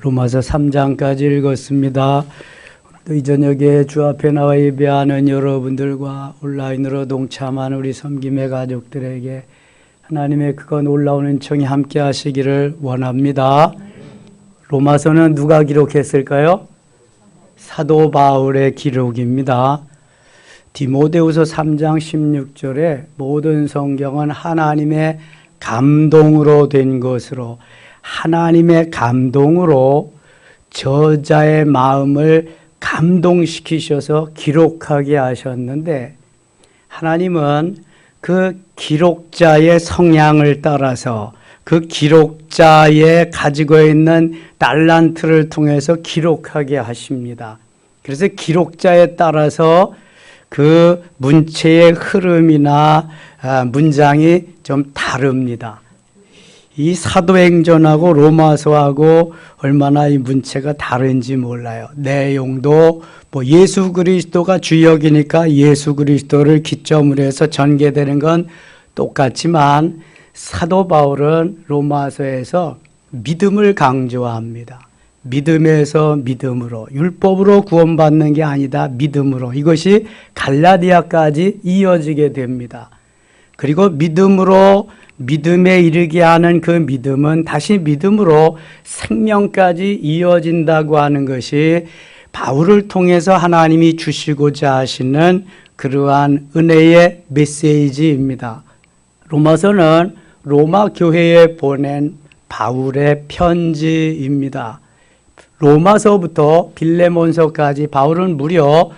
로마서 3장까지 읽었습니다. 이 저녁에 주 앞에 나와 예배하는 여러분들과 온라인으로 동참하는 우리 섬김의 가족들에게 하나님의 그거 놀라운 은총이 함께 하시기를 원합니다. 로마서는 누가 기록했을까요? 사도 바울의 기록입니다. 디모데후서 3장 16절에 모든 성경은 하나님의 감동으로 된 것으로, 하나님의 감동으로 저자의 마음을 감동시키셔서 기록하게 하셨는데, 하나님은 그 기록자의 성향을 따라서 그 기록자의 가지고 있는 달란트를 통해서 기록하게 하십니다. 그래서 기록자에 따라서 그 문체의 흐름이나 문장이 좀 다릅니다. 이 사도행전하고 로마서하고 얼마나 이 문체가 다른지 몰라요. 내용도 뭐 예수 그리스도가 주역이니까 예수 그리스도를 기점으로 해서 전개되는 건 똑같지만, 사도 바울은 로마서에서 믿음을 강조합니다. 믿음에서 믿음으로, 율법으로 구원받는 게 아니다, 믿음으로. 이것이 갈라디아까지 이어지게 됩니다. 그리고 믿음으로 믿음에 이르게 하는 그 믿음은 다시 믿음으로 생명까지 이어진다고 하는 것이 바울을 통해서 하나님이 주시고자 하시는 그러한 은혜의 메시지입니다. 로마서는 로마 교회에 보낸 바울의 편지입니다. 로마서부터 빌레몬서까지 바울은 무려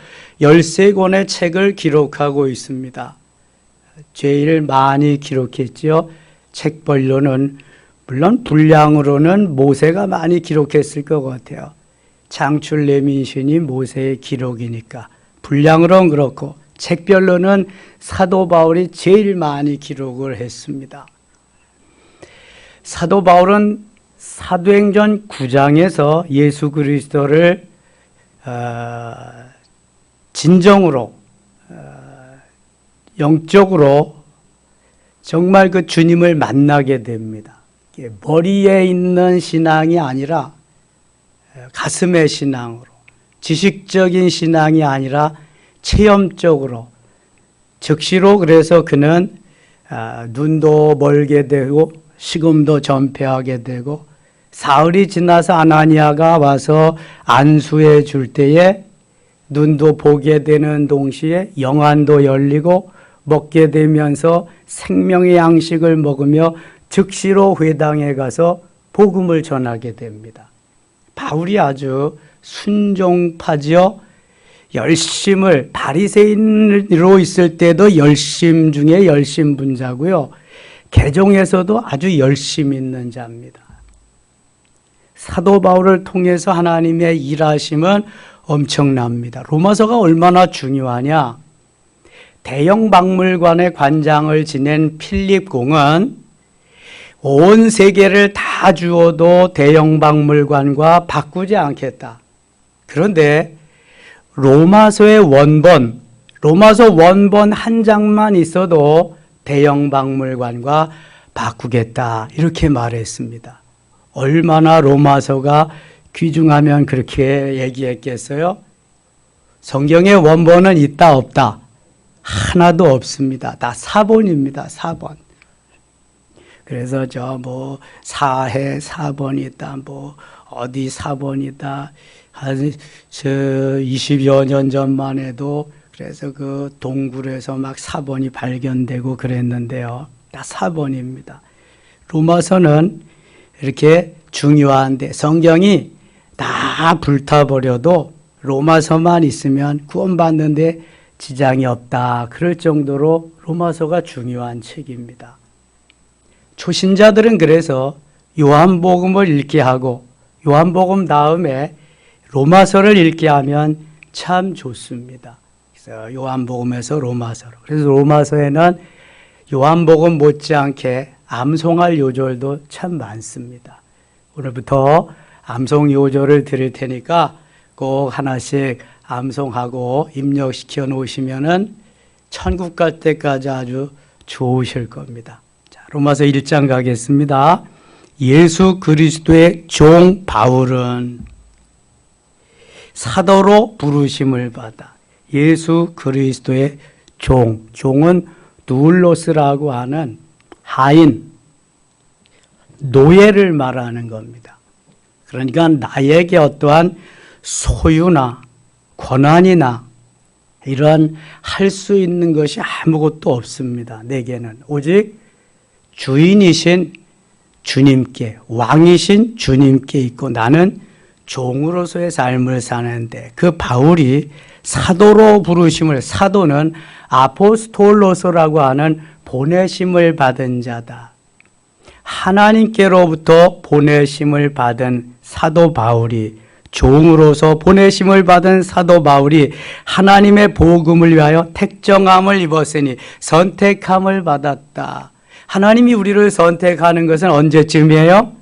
13권의 책을 기록하고 있습니다. 제일 많이 기록했죠. 책벌로는, 물론 분량으로는 모세가 많이 기록했을 것 같아요. 창출 레민신이 모세의 기록이니까. 분량으로는 그렇고 책별로는 사도 바울이 제일 많이 기록을 했습니다. 사도 바울은 사도행전 9장에서 예수 그리스도를 진정으로 영적으로 정말 그 주님을 만나게 됩니다. 머리에 있는 신앙이 아니라 가슴의 신앙으로, 지식적인 신앙이 아니라 체험적으로, 즉시로. 그래서 그는 눈도 멀게 되고 식음도 전폐하게 되고, 사흘이 지나서 아나니아가 와서 안수해 줄 때에 눈도 보게 되는 동시에 영안도 열리고 먹게 되면서 생명의 양식을 먹으며 즉시로 회당에 가서 복음을 전하게 됩니다. 바울이 아주 순종파지요. 열심을, 바리새인으로 있을 때도 열심 중에 열심분자고요. 개종에서도 아주 열심 있는 자입니다. 사도 바울을 통해서 하나님의 일하심은 엄청납니다. 로마서가 얼마나 중요하냐? 대형 박물관의 관장을 지낸 필립 공은 온 세계를 다 주어도 대형 박물관과 바꾸지 않겠다. 그런데 로마서의 원본, 로마서 원본 한 장만 있어도 대형 박물관과 바꾸겠다, 이렇게 말했습니다. 얼마나 로마서가 귀중하면 그렇게 얘기했겠어요? 성경의 원본은 있다 없다? 하나도 없습니다. 다 사본입니다. 사본. 그래서 사해 사본이 있다, 어디 사본이다. 한 20여 년 전만 해도 그래서 그 동굴에서 막 사본이 발견되고 그랬는데요. 다 사본입니다. 로마서는 이렇게 중요한데, 성경이 다 불타버려도 로마서만 있으면 구원받는데 지장이 없다, 그럴 정도로 로마서가 중요한 책입니다. 초신자들은 그래서 요한복음을 읽게 하고 요한복음 다음에 로마서를 읽게 하면 참 좋습니다. 그래서 요한복음에서 로마서로. 그래서 로마서에는 요한복음 못지않게 암송할 요절도 참 많습니다. 오늘부터 암송 요절을 드릴 테니까 꼭 하나씩 암송하고 입력시켜 놓으시면은 천국 갈 때까지 아주 좋으실 겁니다. 자, 로마서 1장 가겠습니다. 예수 그리스도의 종 바울은 사도로 부르심을 받아 예수 그리스도의 종은 누울로스라고 하는 하인, 노예를 말하는 겁니다. 그러니까 나에게 어떠한 소유나 권한이나 이런 할 수 있는 것이 아무것도 없습니다. 내게는 오직 주인이신 주님께, 왕이신 주님께 있고 나는 종으로서의 삶을 사는데, 그 바울이 사도로 부르심을, 사도는 아포스톨로서라고 하는 보내심을 받은 자다. 하나님께로부터 보내심을 받은 사도 바울이, 종으로서 보내심을 받은 사도 바울이 하나님의 복음을 위하여 택정함을 입었으니 선택함을 받았다. 하나님이 우리를 선택하는 것은 언제쯤이에요?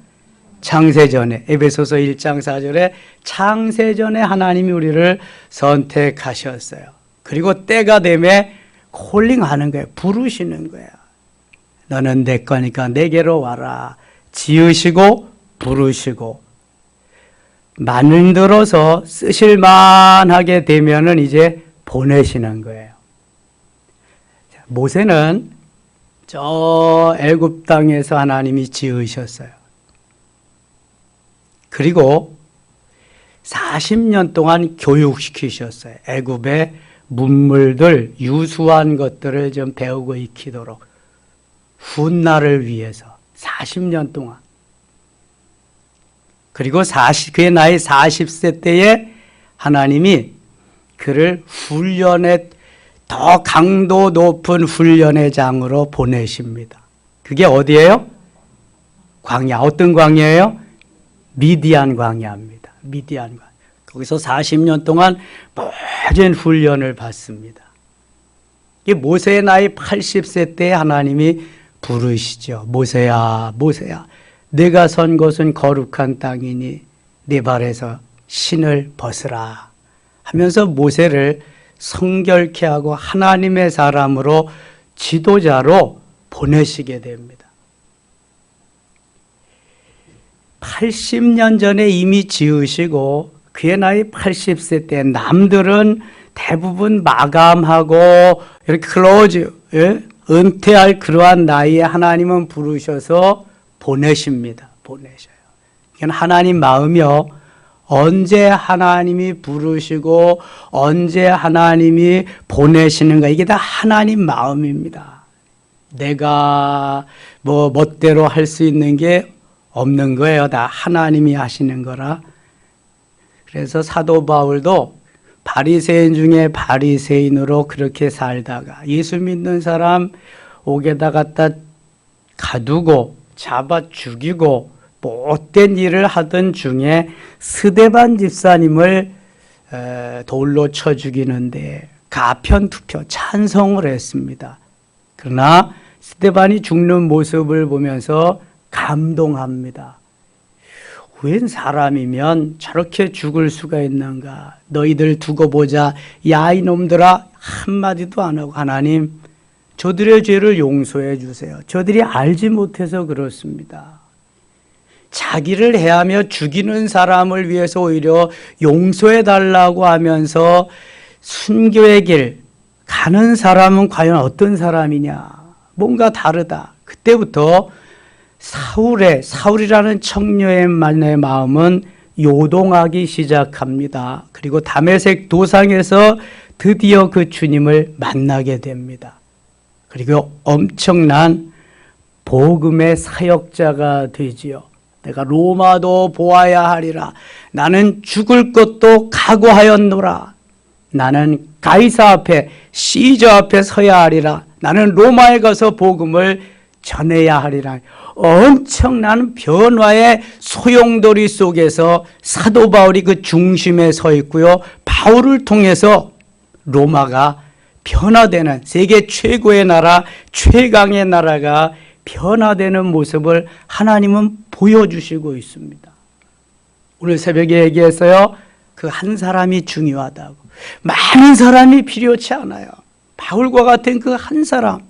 창세전에, 에베소서 1장 4절에 창세전에 하나님이 우리를 선택하셨어요. 그리고 때가 되면 콜링하는 거예요. 부르시는 거예요. 너는 내 거니까 내게로 와라. 지으시고 부르시고 만들어서 쓰실만하게 되면은 이제 보내시는 거예요. 모세는 저 애굽 땅에서 하나님이 지으셨어요. 그리고 40년 동안 교육시키셨어요. 애굽의 문물들, 유수한 것들을 좀 배우고 익히도록 훗날을 위해서 40년 동안. 그리고 그의 나이 40세 때에 하나님이 그를 훈련에 더 강도 높은 훈련의 장으로 보내십니다. 그게 어디예요? 광야. 어떤 광야예요? 미디안 광야입니다. 미디안 광야. 거기서 40년 동안 모든 훈련을 받습니다. 이게 모세의 나이 80세 때 하나님이 부르시죠. 모세야, 모세야. 내가 선 곳은 거룩한 땅이니 네 발에서 신을 벗으라 하면서 모세를 성결케 하고 하나님의 사람으로 지도자로 보내시게 됩니다. 80년 전에 이미 지으시고 그의 나이 80세 때 남들은 대부분 마감하고 이렇게 클로즈, 은퇴할 그러한 나이에 하나님은 부르셔서 보내십니다. 보내셔요. 이건 하나님 마음이요. 언제 하나님이 부르시고 언제 하나님이 보내시는가, 이게 다 하나님 마음입니다. 내가 뭐 멋대로 할 수 있는 게 없는 거예요. 다 하나님이 하시는 거라. 그래서 사도 바울도 바리새인 중에 바리새인으로 그렇게 살다가 예수 믿는 사람 옥에다 갖다 가두고 잡아 죽이고 못된 일을 하던 중에 스데반 집사님을 돌로 쳐 죽이는데 가편투표 찬성을 했습니다. 그러나 스데반이 죽는 모습을 보면서 감동합니다. 웬 사람이면 저렇게 죽을 수가 있는가? 너희들 두고 보자. 야 이놈들아, 한마디도 안 하고 하나님 저들의 죄를 용서해 주세요. 저들이 알지 못해서 그렇습니다. 자기를 해하며 죽이는 사람을 위해서 오히려 용서해 달라고 하면서 순교의 길 가는 사람은 과연 어떤 사람이냐? 뭔가 다르다. 그때부터 사울이라는 청년의 마음은 요동하기 시작합니다. 그리고 다메섹 도상에서 드디어 그 주님을 만나게 됩니다. 그리고 엄청난 복음의 사역자가 되지요. 내가 로마도 보아야 하리라. 나는 죽을 것도 각오하였노라. 나는 가이사 앞에, 시저 앞에 서야 하리라. 나는 로마에 가서 복음을 전해야 하리라. 엄청난 변화의 소용돌이 속에서 사도 바울이 그 중심에 서 있고요. 바울을 통해서 로마가 변화되는, 세계 최고의 나라, 최강의 나라가 변화되는 모습을 하나님은 보여주시고 있습니다. 오늘 새벽에 얘기했어요. 그 한 사람이 중요하다고. 많은 사람이 필요치 않아요. 바울과 같은 그 한 사람,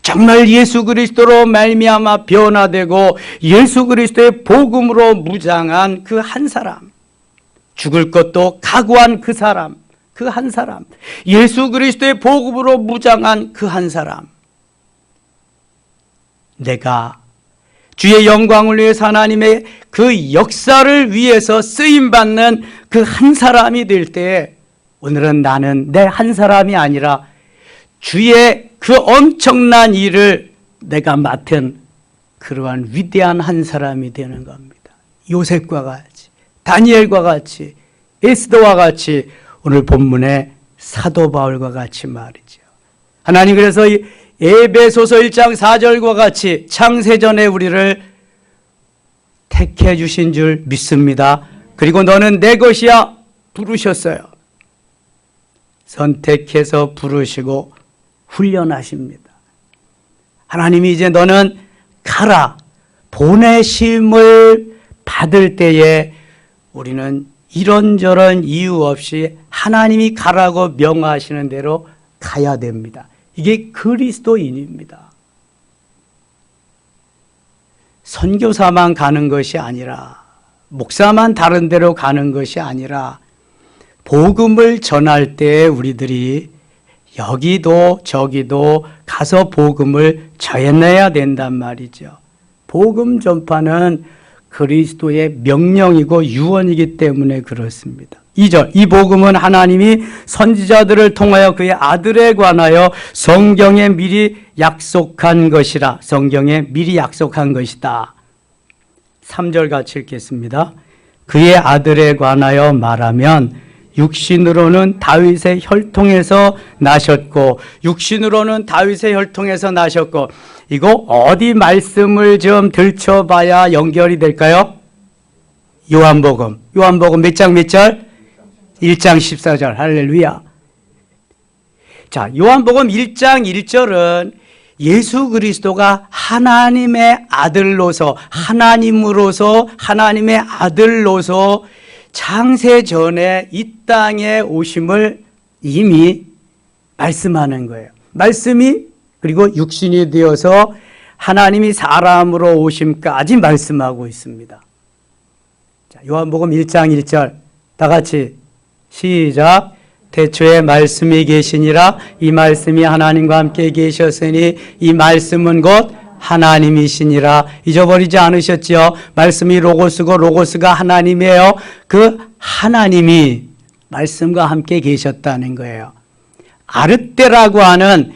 정말 예수 그리스도로 말미암아 변화되고 예수 그리스도의 복음으로 무장한 그 한 사람, 죽을 것도 각오한 그 사람, 그 한 사람, 예수 그리스도의 복음으로 무장한 그 한 사람, 내가 주의 영광을 위해서 하나님의 그 역사를 위해서 쓰임받는 그 한 사람이 될 때, 오늘은 나는 내 한 사람이 아니라 주의 그 엄청난 일을 내가 맡은 그러한 위대한 한 사람이 되는 겁니다. 요셉과 같이, 다니엘과 같이, 에스더와 같이, 오늘 본문의 사도 바울과 같이 말이죠. 하나님 그래서 에베소서 1장 4절과 같이 창세전에 우리를 택해 주신 줄 믿습니다. 그리고 너는 내 것이야 부르셨어요. 선택해서 부르시고 훈련하십니다. 하나님이 이제 너는 가라, 보내심을 받을 때에 우리는 이런저런 이유 없이 하나님이 가라고 명하시는 대로 가야 됩니다. 이게 그리스도인입니다. 선교사만 가는 것이 아니라, 목사만 다른 데로 가는 것이 아니라, 복음을 전할 때 우리들이 여기도 저기도 가서 복음을 전해야 된단 말이죠. 복음 전파는 그리스도의 명령이고 유언이기 때문에 그렇습니다. 2절, 이 복음은 하나님이 선지자들을 통하여 그의 아들에 관하여 성경에 미리 약속한 것이라. 성경에 미리 약속한 것이다. 3절 같이 읽겠습니다. 그의 아들에 관하여 말하면 육신으로는 다윗의 혈통에서 나셨고, 육신으로는 다윗의 혈통에서 나셨고, 이거 어디 말씀을 좀 들춰봐야 연결이 될까요? 요한복음 몇 장 몇 절? 1장 14절. 할렐루야. 자, 요한복음 1장 1절은 예수 그리스도가 하나님의 아들로서, 하나님으로서, 하나님의 아들로서 창세전에 이 땅에 오심을 이미 말씀하는 거예요. 말씀이 그리고 육신이 되어서 하나님이 사람으로 오심까지 말씀하고 있습니다. 자, 요한복음 1장 1절 다 같이 시작. 태초에 말씀이 계시니라. 이 말씀이 하나님과 함께 계셨으니 이 말씀은 곧 하나님이시니라. 잊어버리지 않으셨지요? 말씀이 로고스고 로고스가 하나님이에요. 그 하나님이 말씀과 함께 계셨다는 거예요. 아르떼라고 하는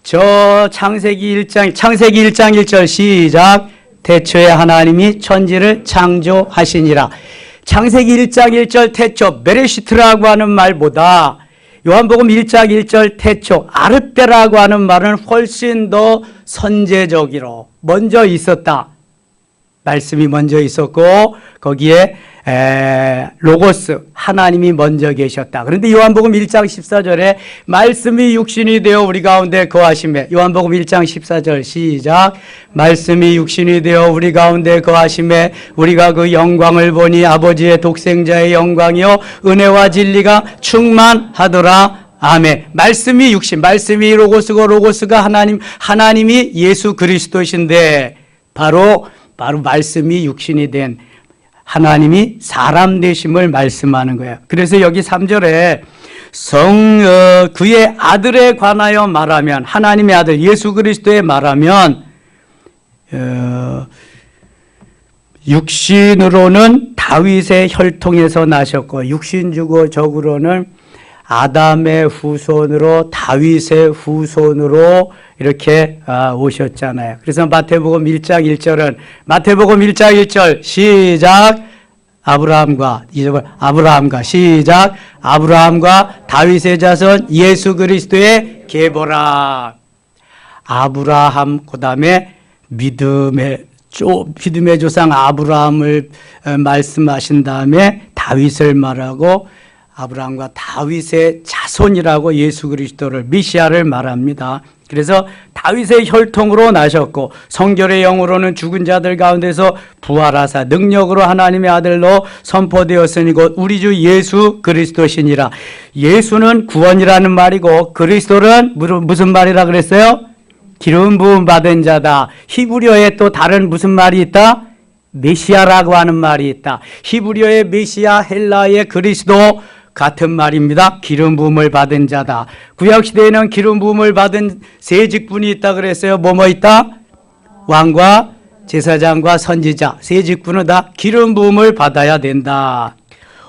저 창세기 1장 1절 시작. 태초에 하나님이 천지를 창조하시니라. 창세기 1장 1절 태초, 베레시트라고 하는 말보다 요한복음 1장 1절 태초, 아르떼라고 하는 말은 훨씬 더 선제적으로 먼저 있었다. 말씀이 먼저 있었고 거기에 로고스, 하나님이 먼저 계셨다. 그런데 요한복음 1장 14절에 말씀이 육신이 되어 우리 가운데 거하심에, 요한복음 1장 14절 시작. 말씀이 육신이 되어 우리 가운데 거하심에 우리가 그 영광을 보니 아버지의 독생자의 영광이요 은혜와 진리가 충만하더라. 아멘. 말씀이 육신, 말씀이 로고스고 로고스가 하나님이 예수 그리스도신데 바로 말씀이 육신이 된 하나님이 사람 되심을 말씀하는 거예요. 그래서 여기 3절에 그의 아들에 관하여 말하면, 하나님의 아들 예수 그리스도에 말하면 육신으로는 다윗의 혈통에서 나셨고 육신적으로는 아담의 후손으로 다윗의 후손으로 이렇게 오셨잖아요. 그래서 마태복음 1장 1절 시작. 아브라함과 시작. 아브라함과 다윗의 자손 예수 그리스도의 계보라. 아브라함, 그 다음에 믿음의 조상 아브라함을 말씀하신 다음에 다윗을 말하고 아브라함과 다윗의 자손이라고 예수 그리스도를, 메시아를 말합니다. 그래서 다윗의 혈통으로 나셨고 성결의 영으로는 죽은 자들 가운데서 부활하사 능력으로 하나님의 아들로 선포되었으니 곧 우리 주 예수 그리스도시니라. 예수는 구원이라는 말이고 그리스도는 무슨 말이라 그랬어요? 기름 부음 받은 자다. 히브리어에 또 다른 무슨 말이 있다? 메시아라고 하는 말이 있다. 히브리어의 메시아, 헬라의 그리스도 같은 말입니다. 기름 부음을 받은 자다. 구약 시대에는 기름 부음을 받은 세 직분이 있다 그랬어요. 뭐뭐 있다? 왕과 제사장과 선지자. 세 직분은 다 기름 부음을 받아야 된다.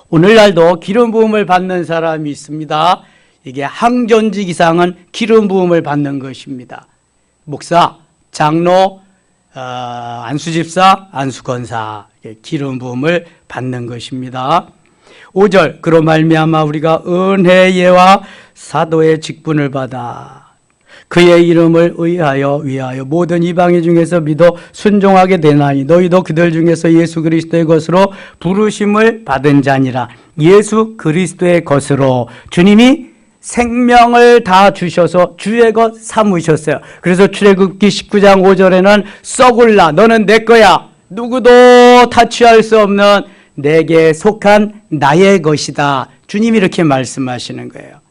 오늘날도 기름 부음을 받는 사람이 있습니다. 이게 항존직 이상은 기름 부음을 받는 것입니다. 목사, 장로, 안수집사, 안수건사, 기름 부음을 받는 것입니다. 5절, 그로 말미암아 우리가 은혜와 사도의 직분을 받아 그의 이름을 의하여 위하여 모든 이방인 중에서 믿어 순종하게 되나니 너희도 그들 중에서 예수 그리스도의 것으로 부르심을 받은 자니라. 예수 그리스도의 것으로 주님이 생명을 다 주셔서 주의 것 삼으셨어요. 그래서 출애굽기 19장 5절에는 썩을라 너는 내 거야. 누구도 타취할 수 없는 내게 속한 나의 것이다. 주님이 이렇게 말씀하시는 거예요.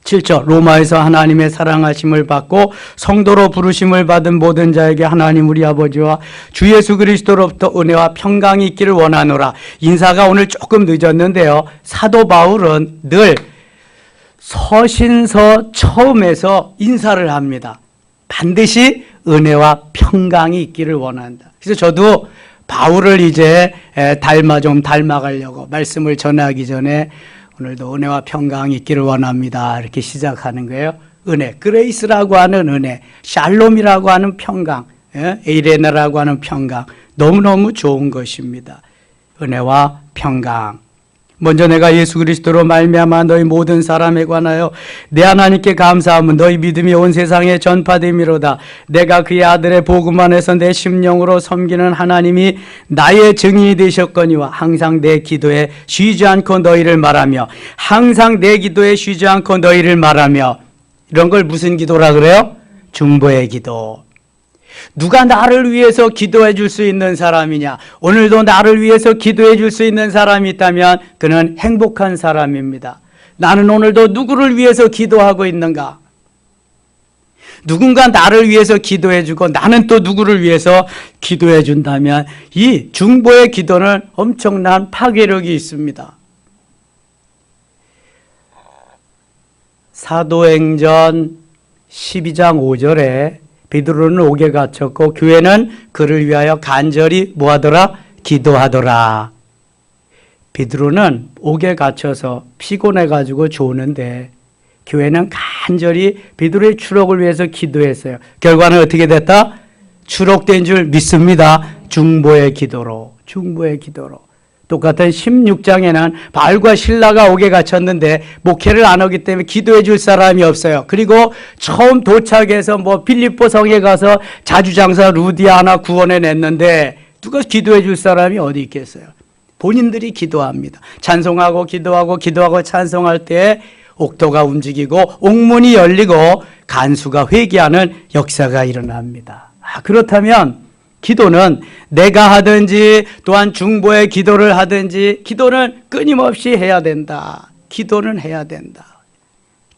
7절 로마에서 하나님의 사랑하심을 받고 성도로 부르심을 받은 모든 자에게 하나님 우리 아버지와 주 예수 그리스도로부터 은혜와 평강이 있기를 원하노라. 인사가 오늘 조금 늦었는데요. 사도 바울은 늘 서신서 처음에서 인사를 합니다. 반드시 은혜와 평강이 있기를 원한다. 그래서 저도 바울을 이제 좀 닮아가려고 말씀을 전하기 전에 오늘도 은혜와 평강이 있기를 원합니다. 이렇게 시작하는 거예요. 은혜, 그레이스라고 하는 은혜, 샬롬이라고 하는 평강, 에이레나라고 하는 평강, 너무너무 좋은 것입니다. 은혜와 평강. 먼저 내가 예수 그리스도로 말미암아 너희 모든 사람에 관하여 내 하나님께 감사함은 너희 믿음이 온 세상에 전파됨이로다. 내가 그의 아들의 복음 안에서 내 심령으로 섬기는 하나님이 나의 증인이 되셨거니와 항상 내 기도에 쉬지 않고 너희를 말하며 항상 내 기도에 쉬지 않고 너희를 말하며. 이런 걸 무슨 기도라 그래요? 중보의 기도. 누가 나를 위해서 기도해 줄 수 있는 사람이냐? 오늘도 나를 위해서 기도해 줄 수 있는 사람이 있다면 그는 행복한 사람입니다. 나는 오늘도 누구를 위해서 기도하고 있는가? 누군가 나를 위해서 기도해 주고 나는 또 누구를 위해서 기도해 준다면 이 중보의 기도는 엄청난 파괴력이 있습니다. 사도행전 12장 5절에 베드로는 옥에 갇혔고 교회는 그를 위하여 간절히 뭐하더라? 기도하더라. 베드로는 옥에 갇혀서 피곤해가지고 조는데 교회는 간절히 베드로의 추록을 위해서 기도했어요. 결과는 어떻게 됐다? 추록된 줄 믿습니다. 중보의 기도로. 중보의 기도로. 똑같은 16장에는 바울과 실라가 옥에 갇혔는데 목회를 안 하기 때문에 기도해 줄 사람이 없어요. 그리고 처음 도착해서 빌립보 성에 가서 자주장사 루디아나 구원해 냈는데 누가 기도해 줄 사람이 어디 있겠어요? 본인들이 기도합니다. 찬송하고 기도하고 찬송할 때 옥토가 움직이고 옥문이 열리고 간수가 회개하는 역사가 일어납니다. 그렇다면 기도는 내가 하든지 또한 중보의 기도를 하든지 기도는 끊임없이 해야 된다. 기도는 해야 된다.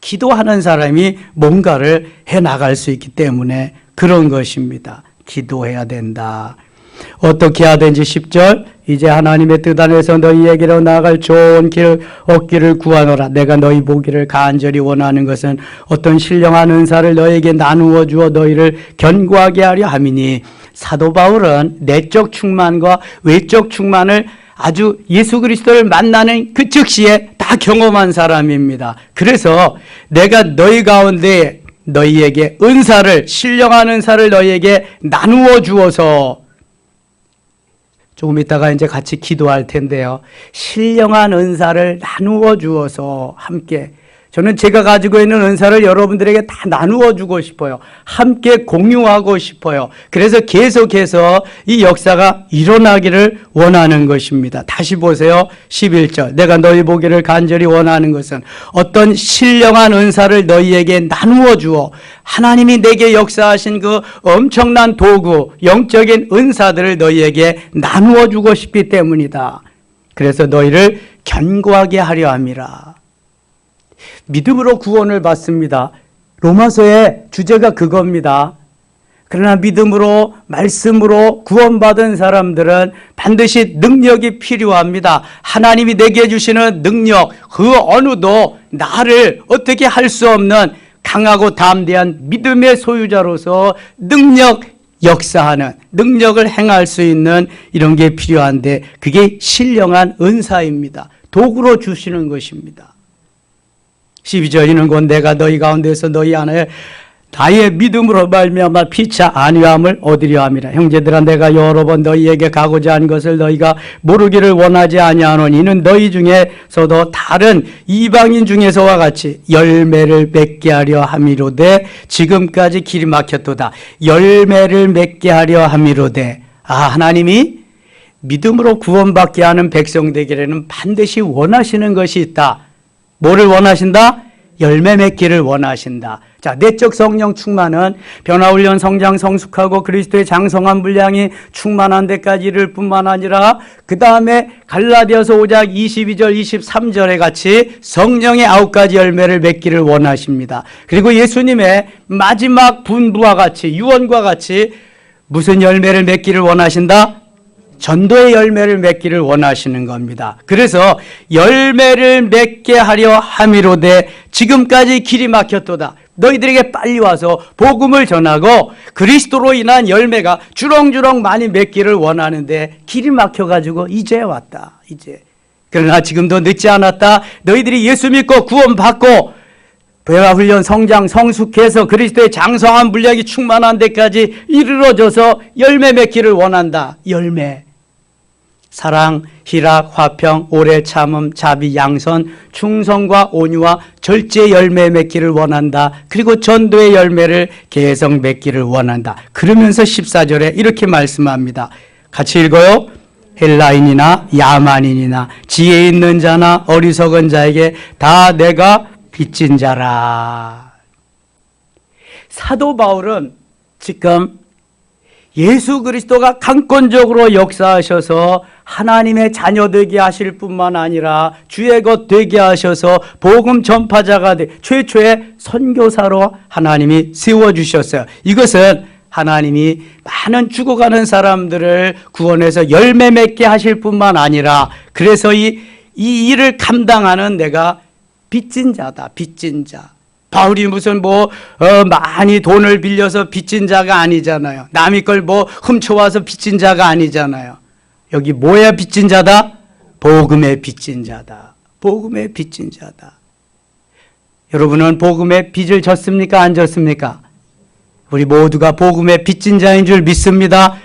기도하는 사람이 뭔가를 해나갈 수 있기 때문에 그런 것입니다. 기도해야 된다. 어떻게 하든지 10절 이제 하나님의 뜻 안에서 너희에게로 나아갈 좋은 길 얻기를 구하노라. 내가 너희 보기를 간절히 원하는 것은 어떤 신령한 은사를 너희에게 나누어 주어 너희를 견고하게 하려 함이니. 사도 바울은 내적 충만과 외적 충만을 아주 예수 그리스도를 만나는 그 즉시에 다 경험한 사람입니다. 그래서 내가 너희 가운데 너희에게 은사를, 신령한 은사를 너희에게 나누어 주어서 조금 이따가 이제 같이 기도할 텐데요. 신령한 은사를 나누어 주어서 함께 저는 제가 가지고 있는 은사를 여러분들에게 다 나누어 주고 싶어요. 함께 공유하고 싶어요. 그래서 계속해서 이 역사가 일어나기를 원하는 것입니다. 다시 보세요. 11절. 내가 너희 보기를 간절히 원하는 것은 어떤 신령한 은사를 너희에게 나누어 주어 하나님이 내게 역사하신 그 엄청난 도구, 영적인 은사들을 너희에게 나누어 주고 싶기 때문이다. 그래서 너희를 견고하게 하려 함이라. 믿음으로 구원을 받습니다. 로마서의 주제가 그겁니다. 그러나 믿음으로 말씀으로 구원받은 사람들은 반드시 능력이 필요합니다. 하나님이 내게 주시는 능력, 그 어느도 나를 어떻게 할 수 없는 강하고 담대한 믿음의 소유자로서 역사하는, 능력을 행할 수 있는 이런 게 필요한데, 그게 신령한 은사입니다. 도구로 주시는 것입니다. 12절 이는 곧 내가 너희 가운데서 너희 안에 나의 믿음으로 말미암아 피차 안위함을 얻으려 함이라. 형제들아, 내가 여러 번 너희에게 가고자 한 것을 너희가 모르기를 원하지 아니하노니 이는 너희 중에서도 다른 이방인 중에서와 같이 열매를 맺게 하려 함이로되 지금까지 길이 막혔도다. 열매를 맺게 하려 함이로되. 하나님이 믿음으로 구원받게 하는 백성 되기에는 반드시 원하시는 것이 있다. 뭐를 원하신다? 열매 맺기를 원하신다. 자, 내적 성령 충만은 변화훈련 성장 성숙하고 그리스도의 장성한 분량이 충만한 데까지 이를 뿐만 아니라 그 다음에 갈라디아서 5장 22절 23절에 같이 성령의 9가지 열매를 맺기를 원하십니다. 그리고 예수님의 마지막 분부와 같이 유언과 같이 무슨 열매를 맺기를 원하신다? 전도의 열매를 맺기를 원하시는 겁니다. 그래서 열매를 맺게 하려 함이로되 지금까지 길이 막혔도다. 너희들에게 빨리 와서 복음을 전하고 그리스도로 인한 열매가 주렁주렁 많이 맺기를 원하는데 길이 막혀가지고 이제 왔다. 이제. 그러나 지금도 늦지 않았다. 너희들이 예수 믿고 구원받고 배화훈련 성장 성숙해서 그리스도의 장성한 분량이 충만한 데까지 이르러져서 열매 맺기를 원한다. 열매. 사랑, 희락, 화평, 오래 참음, 자비, 양선, 충성과 온유와 절제 열매 맺기를 원한다. 그리고 전도의 열매를 계속 맺기를 원한다. 그러면서 14절에 이렇게 말씀합니다. 같이 읽어요. 헬라인이나 야만인이나 지혜 있는 자나 어리석은 자에게 다 내가 빚진 자라. 사도 바울은 지금 예수 그리스도가 강권적으로 역사하셔서 하나님의 자녀 되게 하실 뿐만 아니라 주의 것 되게 하셔서 복음 전파자가 최초의 선교사로 하나님이 세워주셨어요. 이것은 하나님이 많은 죽어가는 사람들을 구원해서 열매 맺게 하실 뿐만 아니라 그래서 이 일을 감당하는 내가 빚진 자다. 빚진 자. 바울이 무슨 많이 돈을 빌려서 빚진 자가 아니잖아요. 남의 걸 훔쳐와서 빚진 자가 아니잖아요. 여기 뭐야 빚진 자다? 복음의 빚진 자다. 복음의 빚진 자다. 여러분은 복음의 빚을 졌습니까? 안 졌습니까? 우리 모두가 복음의 빚진 자인 줄 믿습니다.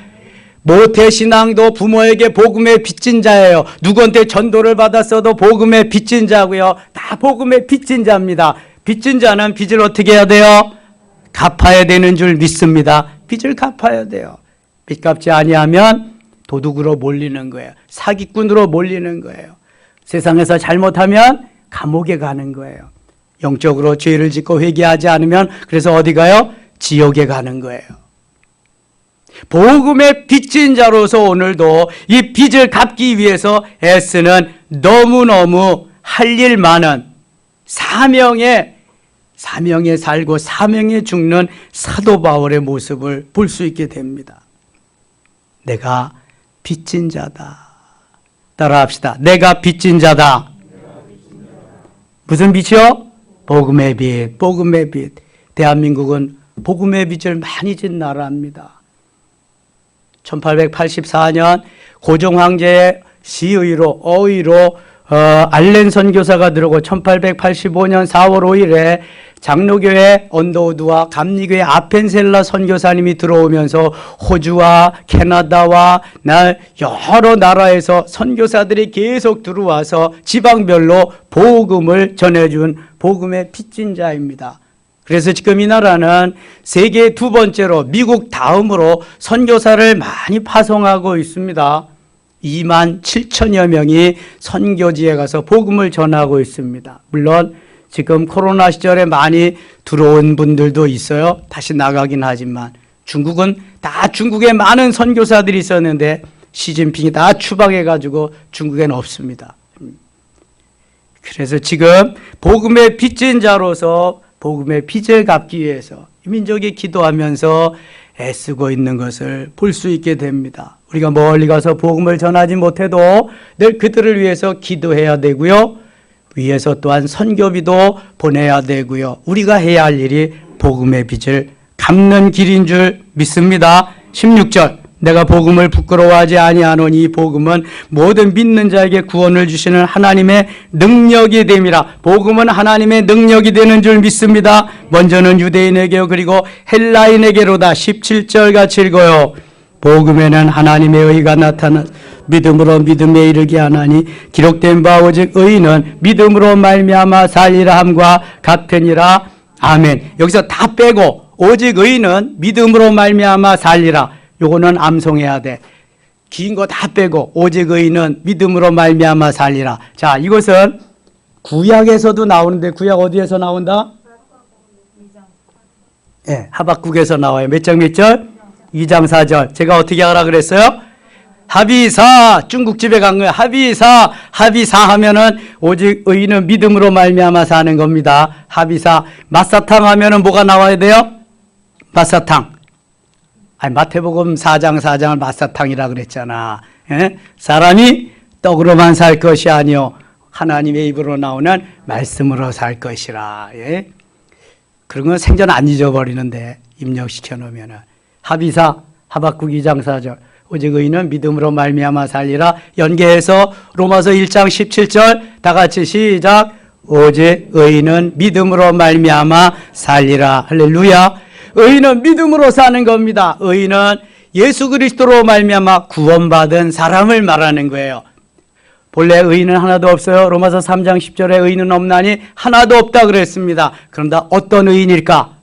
모태신앙도 부모에게 복음의 빚진 자예요. 누구한테 전도를 받았어도 복음의 빚진 자고요. 다 복음의 빚진 자입니다. 빚진 자는 빚을 어떻게 해야 돼요? 갚아야 되는 줄 믿습니다. 빚을 갚아야 돼요. 빚 갚지 아니하면 도둑으로 몰리는 거예요. 사기꾼으로 몰리는 거예요. 세상에서 잘못하면 감옥에 가는 거예요. 영적으로 죄를 짓고 회개하지 않으면 그래서 어디 가요? 지옥에 가는 거예요. 복음의 빚진 자로서 오늘도 이 빚을 갚기 위해서 애쓰는 너무너무 할 일 많은 사명에 살고 사명에 죽는 사도 바울의 모습을 볼 수 있게 됩니다. 내가 빚진 자다. 따라합시다. 내가 빚진 자다. 무슨 빚이요? 복음의 빚. 복음의 빚. 대한민국은 복음의 빚을 많이 진 나라입니다. 1884년 고종 황제의 어의로 알렌 선교사가 들어오고 1885년 4월 5일에 장로교회 언더우드와 감리교회 아펜셀라 선교사님이 들어오면서 호주와 캐나다와 여러 나라에서 선교사들이 계속 들어와서 지방별로 복음을 전해준 복음의 빚진 자입니다. 그래서 지금 이 나라는 세계 두 번째로 미국 다음으로 선교사를 많이 파송하고 있습니다. 2만 7천여 명이 선교지에 가서 복음을 전하고 있습니다. 물론 지금 코로나 시절에 많이 들어온 분들도 있어요. 다시 나가긴 하지만 중국에 많은 선교사들이 있었는데 시진핑이 다 추방해가지고 중국에는 없습니다. 그래서 지금 복음의 빚진 자로서 복음의 빚을 갚기 위해서 민족이 기도하면서 애쓰고 있는 것을 볼 수 있게 됩니다. 우리가 멀리 가서 복음을 전하지 못해도 늘 그들을 위해서 기도해야 되고요. 위에서 또한 선교비도 보내야 되고요. 우리가 해야 할 일이 복음의 빚을 갚는 길인 줄 믿습니다. 16절 내가 복음을 부끄러워하지 아니하노니 이 복음은 모든 믿는 자에게 구원을 주시는 하나님의 능력이 됨이라. 복음은 하나님의 능력이 되는 줄 믿습니다. 먼저는 유대인에게요 그리고 헬라인에게로다. 17절 같이 읽어요. 복음에는 하나님의 의가 나타나 믿음으로 믿음에 이르게 하나니 기록된 바 오직 의인은 믿음으로 말미암아 살리라 함과 같으니라. 아멘. 여기서 다 빼고 오직 의인은 믿음으로 말미암아 살리라. 요거는 암송해야 돼. 긴 거 다 빼고 오직 의인은 믿음으로 말미암아 살리라. 자, 이것은 구약에서도 나오는데 구약 어디에서 나온다? 예, 하박국에서 나와요. 몇 장 몇 절? 2장 4절. 제가 어떻게 하라 그랬어요? 합의사. 중국집에 간 거예요. 합의사. 합의사 하면은 오직 의인은 믿음으로 말미암아 사는 겁니다. 합의사. 맛사탕 하면은 뭐가 나와야 돼요? 맛사탕. 아니, 마태복음 4장 4장을 맛사탕이라 그랬잖아. 예? 사람이 떡으로만 살 것이 아니요 하나님의 입으로 나오는 말씀으로 살 것이라. 예? 그런 건 생전 안 잊어버리는데 입력시켜 놓으면은. 합의사 하박국 2장 4절 오직 의인은 믿음으로 말미암아 살리라. 연계해서 로마서 1장 17절 다 같이 시작. 오직 의인은 믿음으로 말미암아 살리라. 할렐루야. 의인은 믿음으로 사는 겁니다. 의인은 예수 그리스도로 말미암아 구원받은 사람을 말하는 거예요. 본래 의인은 하나도 없어요. 로마서 3장 10절에 의인은 없나니 하나도 없다 그랬습니다. 그런데 어떤 의인일까?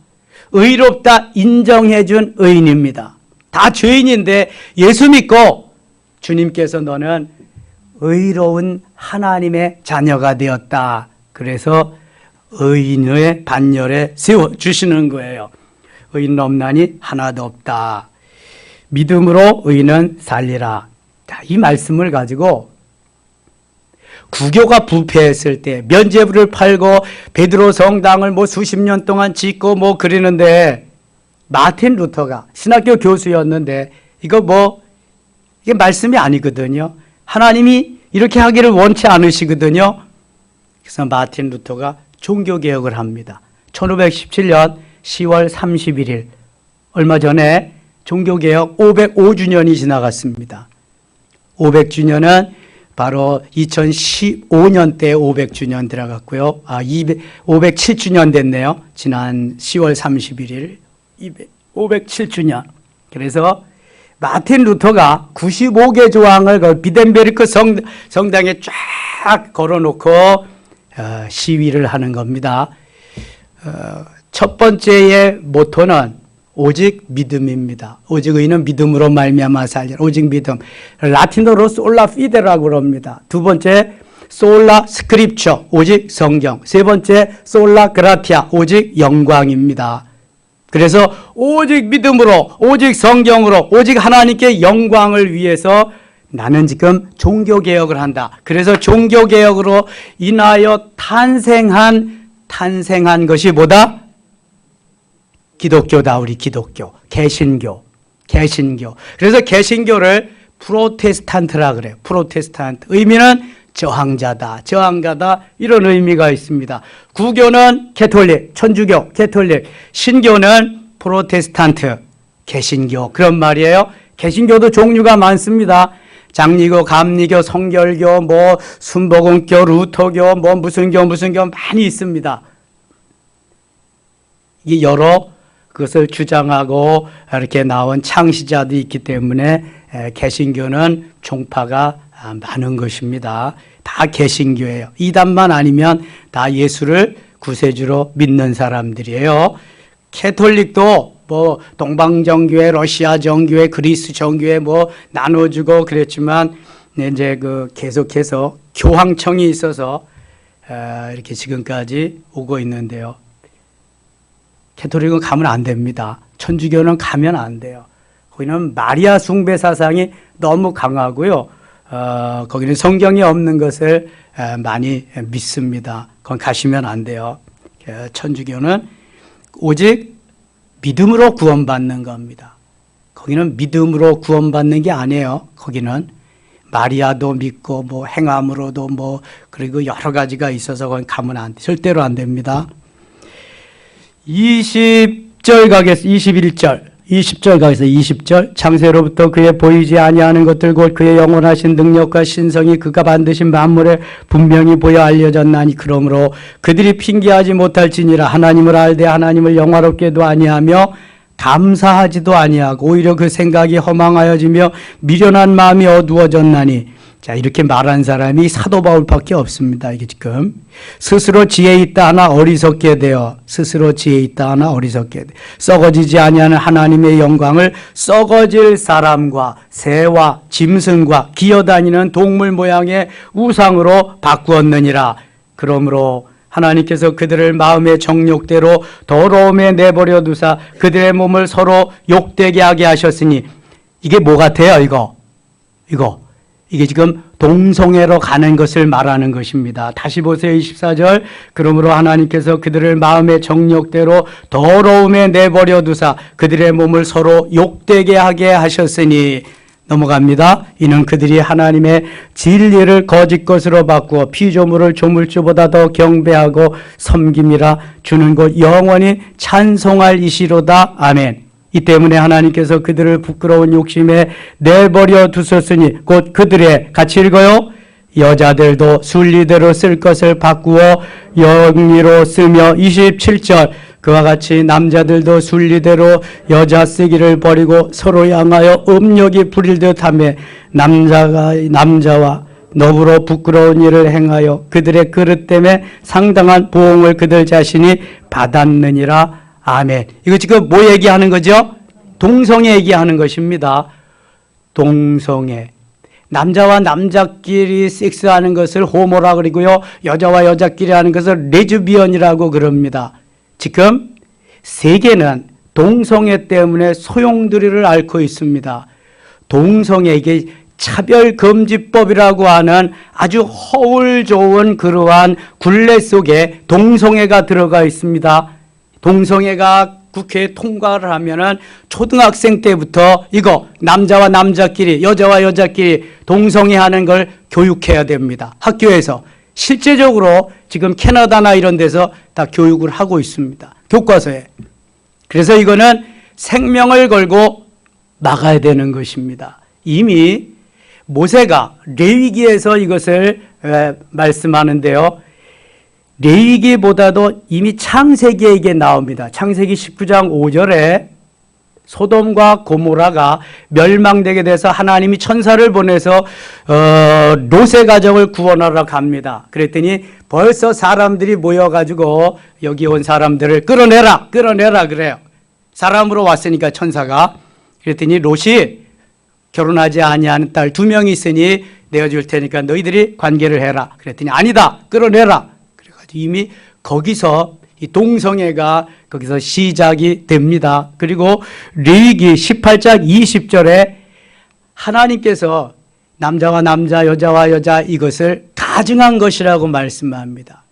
의롭다 인정해 준 의인입니다. 다 죄인인데 예수 믿고 주님께서 너는 의로운 하나님의 자녀가 되었다. 그래서 의인의 반열에 세워주시는 거예요. 의인은 없나니 하나도 없다. 믿음으로 의인은 살리라. 자, 이 말씀을 가지고 구교가 부패했을 때 면죄부를 팔고 베드로 성당을 뭐 수십 년 동안 짓고 뭐 그러는데 마틴 루터가 신학교 교수였는데 이게 말씀이 아니거든요. 하나님이 이렇게 하기를 원치 않으시거든요. 그래서 마틴 루터가 종교개혁을 합니다. 1517년 10월 31일 얼마 전에 종교개혁 505주년이 지나갔습니다. 500주년은 바로 2015년 때 500주년 들어갔고요. 507주년 됐네요. 지난 10월 31일 507주년. 그래서 마틴 루터가 95개 조항을 그 비덴베르크 성당에 쫙 걸어놓고 시위를 하는 겁니다. 첫 번째의 모토는 오직 믿음입니다. 오직 의인은 믿음으로 말미암아 살리라. 오직 믿음. 라틴어로 솔라 피데라고 그럽니다. 두 번째 솔라 스크립처. 오직 성경. 세 번째 솔라 그라티아. 오직 영광입니다. 그래서 오직 믿음으로 오직 성경으로 오직 하나님께 영광을 위해서 나는 지금 종교개혁을 한다. 그래서 종교개혁으로 인하여 탄생한 것이 뭐다? 기독교다. 우리 기독교. 개신교. 그래서 개신교를 프로테스탄트라 그래요. 프로테스탄트. 의미는 저항자다. 이런 의미가 있습니다. 구교는 개톨릭, 천주교, 개톨릭. 신교는 프로테스탄트, 개신교. 그런 말이에요. 개신교도 종류가 많습니다. 장리교, 감리교, 성결교, 뭐 순복음교, 루터교, 뭐 무슨 교 많이 있습니다. 이 여러 그것을 주장하고 이렇게 나온 창시자도 있기 때문에 개신교는 종파가 많은 것입니다. 다 개신교예요. 이단만 아니면 다 예수를 구세주로 믿는 사람들이에요. 캐톨릭도 뭐 동방정교회, 러시아 정교회, 그리스 정교회 뭐 나눠주고 그랬지만 이제 그 계속해서 교황청이 있어서 이렇게 지금까지 오고 있는데요. 캐톨릭은 가면 안 됩니다. 천주교는 가면 안 돼요. 거기는 마리아 숭배 사상이 너무 강하고요. 거기는 성경이 없는 것을 많이 믿습니다. 거기 가시면 안 돼요. 천주교는 오직 믿음으로 구원받는 겁니다. 거기는 믿음으로 구원받는 게 아니에요. 거기는 마리아도 믿고 뭐 행함으로도 뭐 그리고 여러 가지가 있어서 거기 가면 안 돼. 절대로 안 됩니다. 20절 가겠습니다. 20절 가겠습니다. 20절 창세로부터 그의 보이지 아니하는 것들 곧 그의 영원하신 능력과 신성이 그가 만드신 만물에 분명히 보여 알려졌나니 그러므로 그들이 핑계하지 못할지니라. 하나님을 알되 하나님을 영화롭게도 아니하며 감사하지도 아니하고 오히려 그 생각이 허망하여지며 미련한 마음이 어두워졌나니. 자, 이렇게 말한 사람이 사도 바울밖에 없습니다. 이게 지금 스스로 지혜 있다 하나 어리석게 되어 스스로 지혜 있다 하나 어리석게 되어 썩어지지 아니하는 하나님의 영광을 썩어질 사람과 새와 짐승과 기어다니는 동물 모양의 우상으로 바꾸었느니라. 그러므로 하나님께서 그들을 마음의 정욕대로 더러움에 내버려 두사 그들의 몸을 서로 욕되게 하게 하셨으니. 이게 뭐 같아요? 이게 지금 동성애로 가는 것을 말하는 것입니다. 다시 보세요. 24절. 그러므로 하나님께서 그들을 마음의 정욕대로 더러움에 내버려 두사 그들의 몸을 서로 욕되게 하게 하셨으니. 넘어갑니다. 이는 그들이 하나님의 진리를 거짓 것으로 바꾸어 피조물을 조물주보다 더 경배하고 섬김이라. 주는 곧 영원히 찬송할 이시로다. 아멘. 이 때문에 하나님께서 그들을 부끄러운 욕심에 내버려 두셨으니 곧 그들의, 같이 읽어요. 여자들도 순리대로 쓸 것을 바꾸어 영리로 쓰며. 27절. 그와 같이 남자들도 순리대로 여자 쓰기를 버리고 서로 향하여 음욕이 부릴 듯하며 남자와 너부러 부끄러운 일을 행하여 그들의 그릇 때문에 상당한 보응을 그들 자신이 받았느니라. 아멘. 이거 지금 뭐 얘기하는 거죠? 동성애 얘기하는 것입니다. 동성애. 남자와 남자끼리 섹스하는 것을 호모라 그러고요. 여자와 여자끼리 하는 것을 레즈비언이라고 그럽니다. 지금 세계는 동성애 때문에 소용돌이를 앓고 있습니다. 동성애, 이게 차별금지법이라고 하는 아주 허울 좋은 그러한 굴레 속에 동성애가 들어가 있습니다. 동성애가 국회에 통과를 하면은 초등학생 때부터 이거 남자와 남자끼리 여자와 여자끼리 동성애 하는 걸 교육해야 됩니다. 학교에서. 실제적으로 지금 캐나다나 이런 데서 다 교육을 하고 있습니다. 교과서에. 그래서 이거는 생명을 걸고 막아야 되는 것입니다. 이미 모세가 레위기에서 이것을 말씀하는데요. 레위기보다도 이미 창세기에 이게 나옵니다. 창세기 19장 5절에 소돔과 고모라가 멸망되게 돼서 하나님이 천사를 보내서 롯의 가정을 구원하러 갑니다. 그랬더니 벌써 사람들이 모여가지고 여기 온 사람들을 끌어내라 그래요. 사람으로 왔으니까 천사가. 그랬더니 롯이 결혼하지 아니하는 딸 2명이 있으니 내가 줄 테니까 너희들이 관계를 해라. 그랬더니 아니다, 끌어내라. 그래가지고 이미 거기서 이 동성애가 거기서 시작이 됩니다. 그리고 레위기 18장 20절에 하나님께서 남자와 남자, 여자와 여자 이것을 가증한 것이라고 말씀합니다.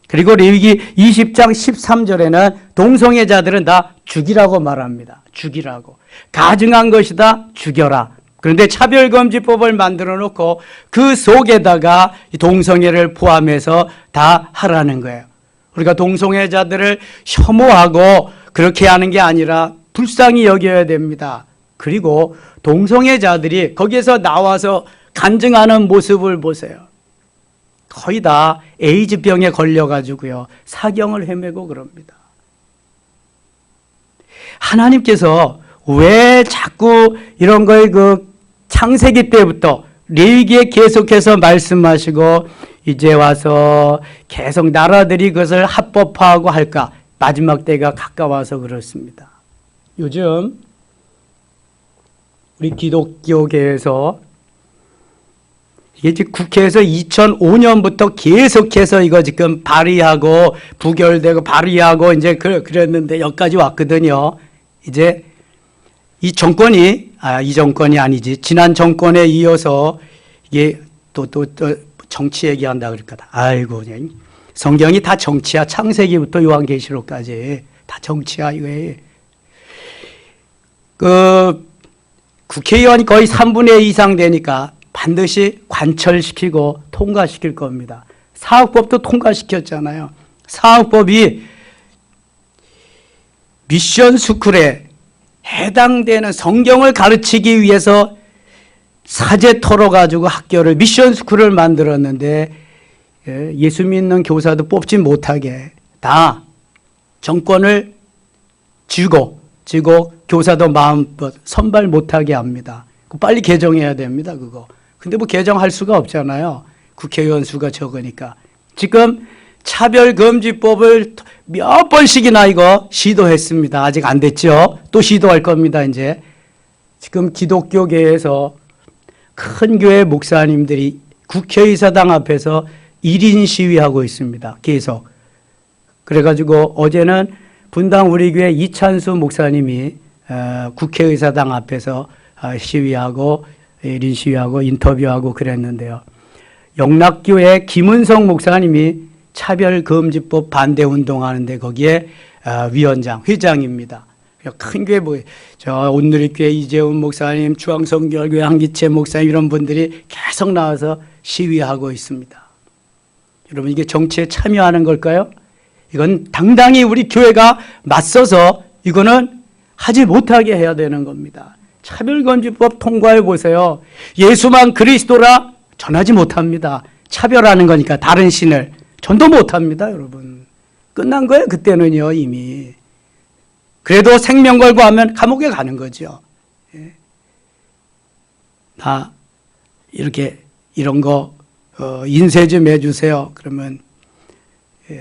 그리고 레위기 20장 13절에는 동성애자들은 다 죽이라고 말합니다. 죽이라고. 가증한 것이다, 죽여라. 그런데 차별금지법을 만들어 놓고 그 속에다가 동성애를 포함해서 다 하라는 거예요. 우리가 동성애자들을 혐오하고 그렇게 하는 게 아니라 불쌍히 여겨야 됩니다. 그리고 동성애자들이 거기에서 나와서 간증하는 모습을 보세요. 거의 다 에이즈병에 걸려가지고요. 사경을 헤매고 그럽니다. 하나님께서 왜 자꾸 이런 걸 창세기 때부터 레위기에 계속해서 말씀하시고 이제 와서 계속 나라들이 그것을 합법화하고 할까? 마지막 때가 가까워서 그렇습니다. 요즘 우리 기독교계에서 이게 지금 국회에서 2005년부터 계속해서 이거 지금 발의하고 부결되고 발의하고 이제 그랬는데 여기까지 왔거든요. 이제 이 정권이 이 정권이 아니지 지난 정권에 이어서 이게 또 정치 얘기한다 그럴까? 아이고, 성경이 다 정치야. 창세기부터 요한계시록까지 다 정치야 이거에. 국회의원이 거의 3분의 2 이상 되니까 반드시 관철시키고 통과시킬 겁니다. 사학법도 통과시켰잖아요. 사학법이 미션 스쿨에 해당되는 성경을 가르치기 위해서 사제 털어가지고 학교를 미션 스쿨을 만들었는데 예수 믿는 교사도 뽑지 못하게 다 정권을 쥐고 교사도 마음껏 선발 못하게 합니다. 빨리 개정해야 됩니다. 그거. 근데 뭐 개정할 수가 없잖아요. 국회의원 수가 적으니까. 지금 차별금지법을 몇 번씩이나 이거 시도했습니다. 아직 안 됐죠. 또 시도할 겁니다. 이제 지금 기독교계에서 큰 교회 목사님들이 국회의사당 앞에서 1인 시위하고 있습니다. 계속. 그래가지고 어제는 분당 우리 교회 이찬수 목사님이 국회의사당 앞에서 시위하고 1인 시위하고 인터뷰하고 그랬는데요. 영락교회 김은성 목사님이 차별금지법 반대 운동하는데 거기에 위원장, 회장입니다. 큰 교회 저 온누리교회 이재훈 목사님, 중앙성결교회 한기채 목사님 이런 분들이 계속 나와서 시위하고 있습니다. 여러분 이게 정치에 참여하는 걸까요? 이건 당당히 우리 교회가 맞서서 이거는 하지 못하게 해야 되는 겁니다. 차별금지법 통과해 보세요. 예수만 그리스도라 전하지 못합니다. 차별하는 거니까 다른 신을 전도 못합니다. 여러분 끝난 거예요. 그때는요 이미. 그래도 생명 걸고 하면 감옥에 가는 거죠. 나 이렇게 이런 거 인쇄 좀 해주세요. 그러면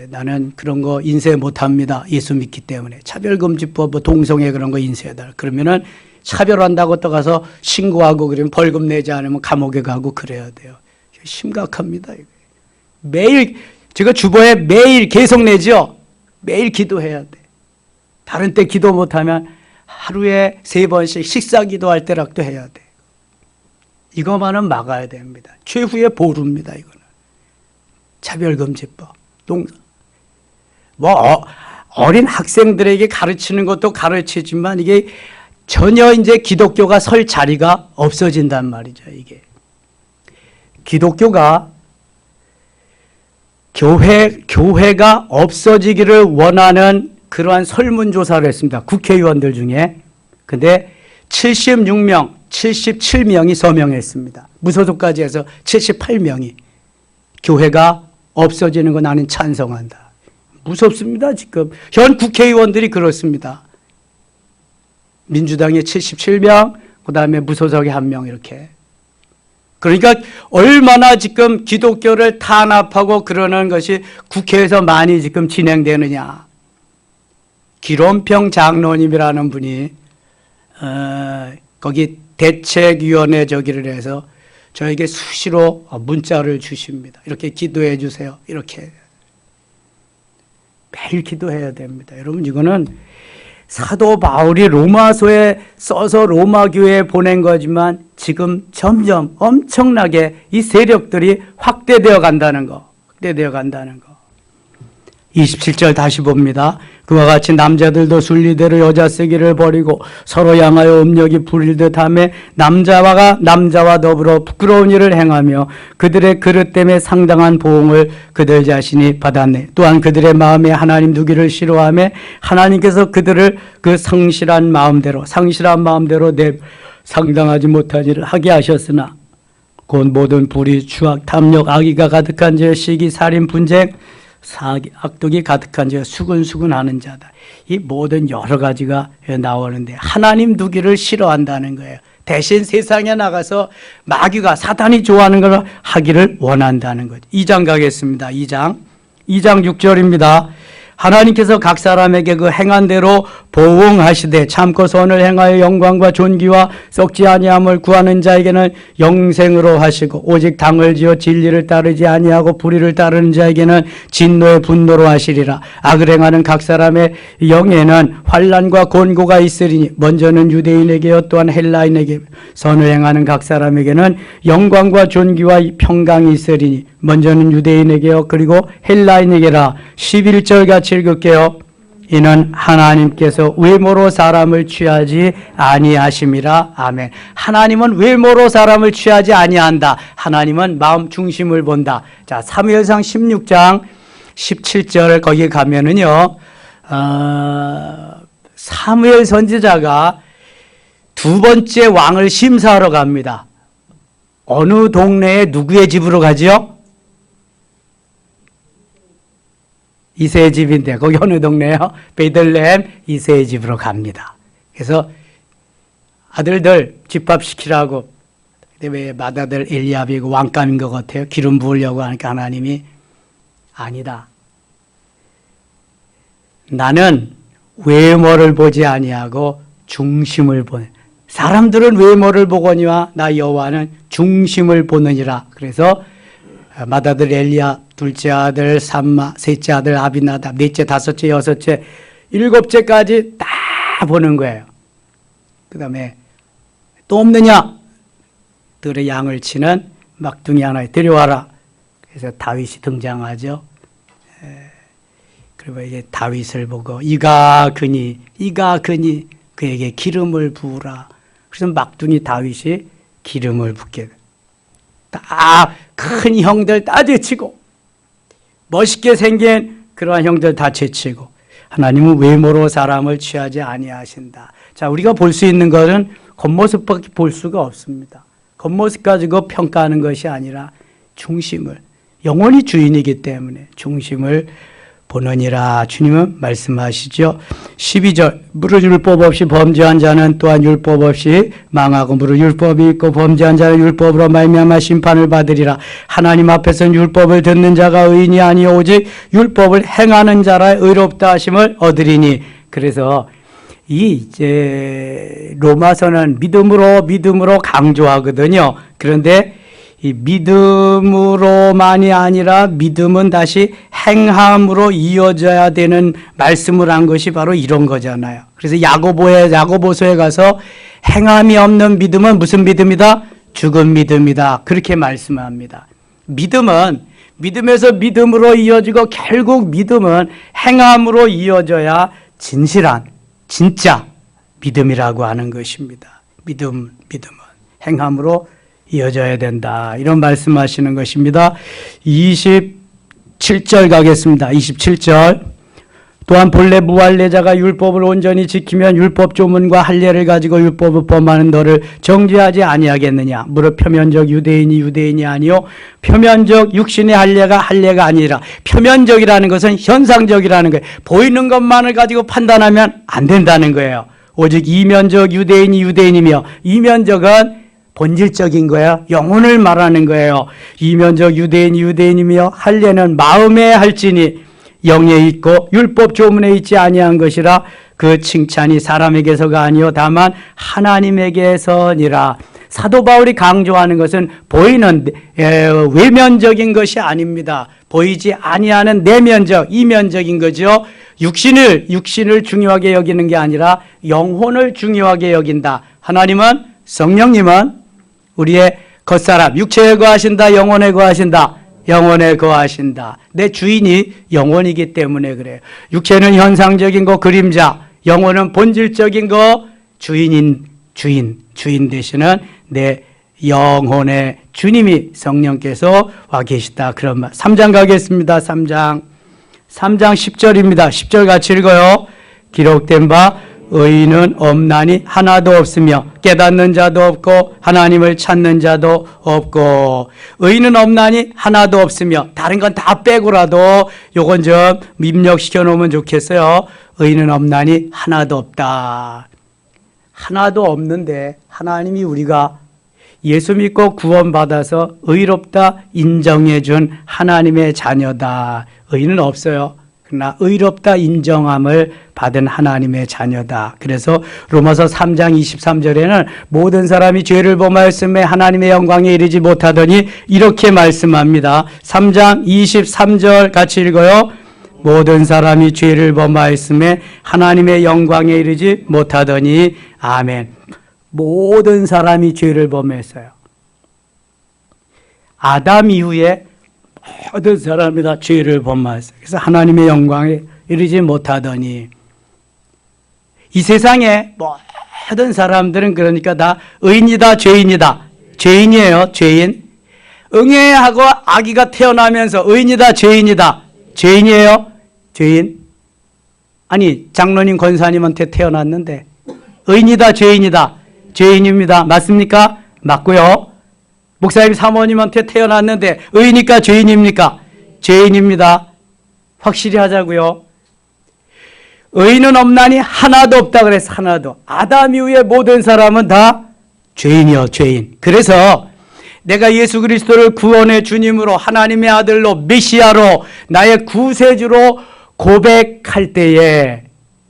나는 그런 거 인쇄 못합니다. 예수 믿기 때문에. 차별금지법 동성애 그런 거 인쇄해달라. 그러면은 차별한다고 또 가서 신고하고 그러면 벌금 내지 않으면 감옥에 가고 그래야 돼요. 심각합니다. 매일 제가 주보에 매일 계속 내죠. 매일 기도해야 돼. 다른 때 기도 못하면 하루에 3번씩 식사 기도할 때라도 해야 돼. 이것만은 막아야 됩니다. 최후의 보루입니다. 이거는. 차별금지법. 어린 학생들에게 가르치는 것도 가르치지만 이게 전혀 이제 기독교가 설 자리가 없어진단 말이죠. 이게. 기독교가 교회가 없어지기를 원하는 그러한 설문조사를 했습니다. 국회의원들 중에. 근데 76명, 77명이 서명했습니다. 무소속까지 해서 78명이 교회가 없어지는 거 나는 찬성한다. 무섭습니다. 지금 현 국회의원들이 그렇습니다. 민주당이 77명, 그 다음에 무소속이 1명 이렇게. 그러니까 얼마나 지금 기독교를 탄압하고 그러는 것이 국회에서 많이 지금 진행되느냐. 기론평 장로님이라는 분이 거기 대책위원회 저기를 해서 저에게 수시로 문자를 주십니다. 이렇게 기도해 주세요. 이렇게. 매일 기도해야 됩니다. 여러분 이거는 사도 바울이 로마서에 써서 로마 교회에 보낸 거지만 지금 점점 엄청나게 이 세력들이 확대되어 간다는 거. 27절 다시 봅니다. 그와 같이 남자들도 순리대로 여자 쓰기를 버리고 서로 향하여 음욕이 부릴 듯하며 남자와 더불어 부끄러운 일을 행하며 그들의 그릇 때문에 상당한 보응을 그들 자신이 받았네. 또한 그들의 마음에 하나님 두기를 싫어하며 하나님께서 그들을 그 상실한 마음대로 상당하지 못한 일을 하게 하셨으나 곧 모든 불의, 추악, 탐욕, 악의가 가득한 죄, 시기, 살인, 분쟁, 악독이 가득한 자가 수근수근하는 자다. 이 모든 여러 가지가 나오는데 하나님 두기를 싫어한다는 거예요. 대신 세상에 나가서 마귀가 사탄이 좋아하는 걸 하기를 원한다는 거죠. 2장 가겠습니다. 2장 6절입니다. 하나님께서 각 사람에게 그 행한 대로 보응하시되 참고 선을 행하여 영광과 존귀와 썩지 아니함을 구하는 자에게는 영생으로 하시고 오직 당을 지어 진리를 따르지 아니하고 불의를 따르는 자에게는 진노의 분노로 하시리라. 악을 행하는 각 사람의 영에는 환난과 곤고가 있으리니 먼저는 유대인에게요 또한 헬라인에게 선을 행하는 각 사람에게는 영광과 존귀와 평강이 있으리니 먼저는 유대인에게요 그리고 헬라인에게라. 11절 같이 읽을게요. 이는 하나님께서 외모로 사람을 취하지 아니하심이라. 아멘. 하나님은 외모로 사람을 취하지 아니한다. 하나님은 마음 중심을 본다. 자, 사무엘상 16장 17절 거기에 가면은요, 사무엘 선지자가 두 번째 왕을 심사하러 갑니다. 어느 동네에 누구의 집으로 가지요? 이새의 집인데 거기 어느 동네요? 베들레헴 이새의 집으로 갑니다. 그래서 아들들 집합시키라고. 근데 왜 맏아들 엘리압이고 왕감인 것 같아요? 기름 부으려고 하니까 하나님이 아니다. 나는 외모를 보지 아니하고 중심을 보네. 사람들은 외모를 보거니와 나 여호와는 중심을 보느니라. 그래서 맏아들 엘리압, 둘째 아들 삼마, 셋째 아들 아비나답, 넷째, 다섯째, 여섯째, 일곱째까지 다 보는 거예요. 그 다음에 또 없느냐? 들의 양을 치는 막둥이 하나 데려와라. 그래서 다윗이 등장하죠. 그리고 이게 다윗을 보고 이가 그니 그에게 기름을 부으라. 그래서 막둥이 다윗이 기름을 붓게 돼. 다 큰 형들 다 제치고 멋있게 생긴 그러한 형들 다 제치고 하나님은 외모로 사람을 취하지 아니하신다. 자, 우리가 볼 수 있는 것은 겉모습밖에 볼 수가 없습니다. 겉모습 가지고 평가하는 것이 아니라 중심을, 영원히 주인이기 때문에 중심을 보느니라 주님은 말씀하시죠. 12절 무릇 율법 없이 범죄한 자는 또한 율법 없이 망하고 무릇 율법이 있고 범죄한 자는 율법으로 말미암아 심판을 받으리라. 하나님 앞에서는 율법을 듣는 자가 의인이 아니요 오직 율법을 행하는 자라 의롭다 하심을 얻으리니. 그래서 이제 로마서는 믿음으로 강조하거든요. 그런데 이 믿음으로만이 아니라 믿음은 다시 행함으로 이어져야 되는 말씀을 한 것이 바로 이런 거잖아요. 그래서 야고보서에 가서 행함이 없는 믿음은 무슨 믿음이다? 죽은 믿음이다. 그렇게 말씀합니다. 믿음은 믿음에서 믿음으로 이어지고 결국 믿음은 행함으로 이어져야 진실한 진짜 믿음이라고 하는 것입니다. 믿음은 행함으로 이어져야 된다. 이런 말씀하시는 것입니다. 27절 가겠습니다. 27절 또한 본래 무할례자가 율법을 온전히 지키면 율법 조문과 할례를 가지고 율법을 범하는 너를 정죄하지 아니하겠느냐. 무릇 표면적 유대인이 아니요 표면적 육신의 할례가 아니라 표면적이라는 것은 현상적이라는 거예요. 보이는 것만을 가지고 판단하면 안 된다는 거예요. 오직 이면적 유대인이며 이면적은 본질적인 거예요. 영혼을 말하는 거예요. 이면적 유대인이며 할례는 마음에 할지니 영에 있고 율법 조문에 있지 아니한 것이라. 그 칭찬이 사람에게서가 아니요 다만 하나님에게서니라. 사도 바울이 강조하는 것은 보이는 외면적인 것이 아닙니다. 보이지 아니하는 내면적, 이면적인 거죠. 육신을 중요하게 여기는 게 아니라 영혼을 중요하게 여긴다. 하나님은, 성령님은 우리의 겉사람, 육체에 거하신다, 영혼에 거하신다. 영혼에 거하신다. 내 주인이 영혼이기 때문에 그래요. 육체는 현상적인 거, 그림자. 영혼은 본질적인 거, 주인 되시는 내 영혼의 주님이 성령께서 와 계시다. 그런 말. 3장 가겠습니다. 3장 10절입니다. 10절 같이 읽어요. 기록된 바 의인은 없나니 하나도 없으며 깨닫는 자도 없고 하나님을 찾는 자도 없고. 의인은 없나니 하나도 없으며, 다른 건 다 빼고라도 요건 좀 입력시켜 놓으면 좋겠어요. 의인은 없나니 하나도 없다. 하나도 없는데 하나님이 우리가 예수 믿고 구원받아서 의롭다 인정해 준 하나님의 자녀다. 의인은 없어요. 그러나 의롭다 인정함을 받은 하나님의 자녀다. 그래서 로마서 3장 23절에는 모든 사람이 죄를 범하였음에 하나님의 영광에 이르지 못하더니 이렇게 말씀합니다. 3장 23절 같이 읽어요. 모든 사람이 죄를 범하였음에 하나님의 영광에 이르지 못하더니. 아멘. 모든 사람이 죄를 범했어요. 아담 이후에 모든 사람이 다 죄를 범하였어요. 그래서 하나님의 영광에 이르지 못하더니. 이 세상에 모든 사람들은 그러니까 다 의인이다, 죄인이다. 죄인이에요, 죄인. 응애하고 아기가 태어나면서 의인이다, 죄인이다. 죄인이에요, 죄인. 아니, 장로님, 권사님한테 태어났는데 의인이다, 죄인이다. 죄인입니다. 맞습니까? 맞고요. 목사님, 사모님한테 태어났는데 의인입니까, 죄인입니까? 죄인입니다. 확실히 하자고요. 의인은 없나니 하나도 없다 그래서 하나도. 아담 이후에 모든 사람은 다 죄인이요, 죄인. 그래서 내가 예수 그리스도를 구원의 주님으로, 하나님의 아들로, 메시아로, 나의 구세주로 고백할 때에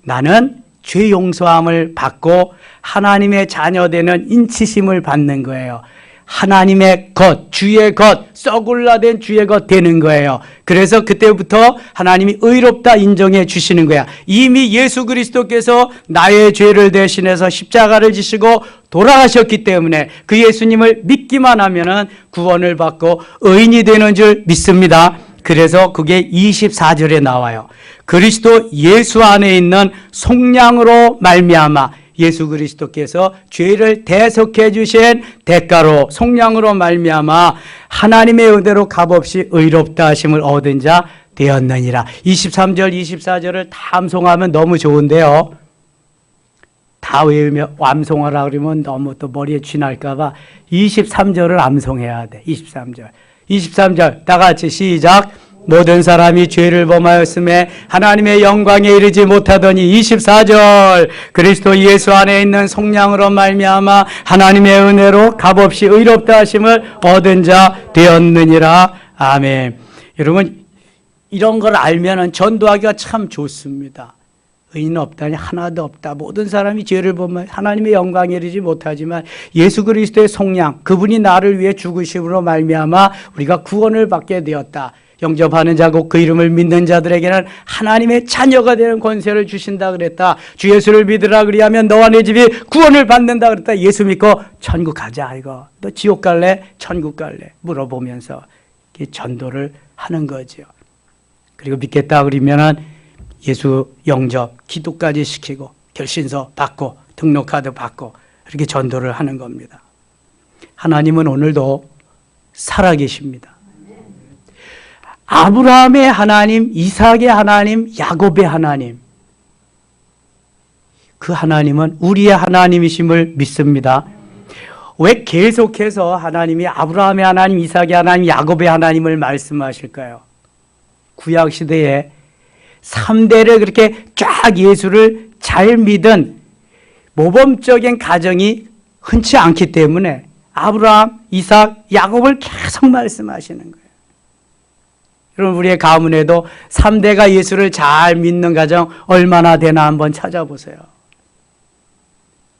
나는 죄 용서함을 받고 하나님의 자녀되는 인치심을 받는 거예요. 하나님의 것, 주의 것, 썩을라된 주의 것 되는 거예요. 그래서 그때부터 하나님이 의롭다 인정해 주시는 거야. 이미 예수 그리스도께서 나의 죄를 대신해서 십자가를 지시고 돌아가셨기 때문에 그 예수님을 믿기만 하면은 구원을 받고 의인이 되는 줄 믿습니다. 그래서 그게 24절에 나와요. 그리스도 예수 안에 있는 속량으로 말미암아 예수 그리스도께서 죄를 대속해 주신 대가로 속량으로 말미암아 하나님의 은혜로 값없이 의롭다 하심을 얻은 자 되었느니라. 23절 24절을 다 암송하면 너무 좋은데요. 다 외우며 암송하라 그러면 너무 또 머리에 쥐날까 봐 23절을 암송해야 돼. 23절 다 같이 시작. 모든 사람이 죄를 범하였음에 하나님의 영광에 이르지 못하더니 24절 그리스도 예수 안에 있는 속량으로 말미암아 하나님의 은혜로 값없이 의롭다 하심을 얻은 자 되었느니라. 아멘. 여러분, 이런 걸 알면은 전도하기가 참 좋습니다. 의인 없다니 하나도 없다. 모든 사람이 죄를 범하여 하나님의 영광에 이르지 못하지만 예수 그리스도의 속량, 그분이 나를 위해 죽으심으로 말미암아 우리가 구원을 받게 되었다. 영접하는 자 곧 그 이름을 믿는 자들에게는 하나님의 자녀가 되는 권세를 주신다 그랬다. 주 예수를 믿으라 그리하면 너와 내 집이 구원을 받는다 그랬다. 예수 믿고 천국 가자. 이거 너 지옥 갈래? 천국 갈래? 물어보면서 전도를 하는 거죠. 그리고 믿겠다 그러면은 예수 영접, 기도까지 시키고 결신서 받고 등록카드 받고 이렇게 전도를 하는 겁니다. 하나님은 오늘도 살아계십니다. 아브라함의 하나님, 이삭의 하나님, 야곱의 하나님, 그 하나님은 우리의 하나님이심을 믿습니다. 왜 계속해서 하나님이 아브라함의 하나님, 이삭의 하나님, 야곱의 하나님을 말씀하실까요? 구약시대에 3대를 그렇게 쫙 예수를 잘 믿은 모범적인 가정이 흔치 않기 때문에 아브라함, 이삭, 야곱을 계속 말씀하시는 거예요. 여러분, 우리의 가문에도 3대가 예수를 잘 믿는 가정 얼마나 되나 한번 찾아보세요.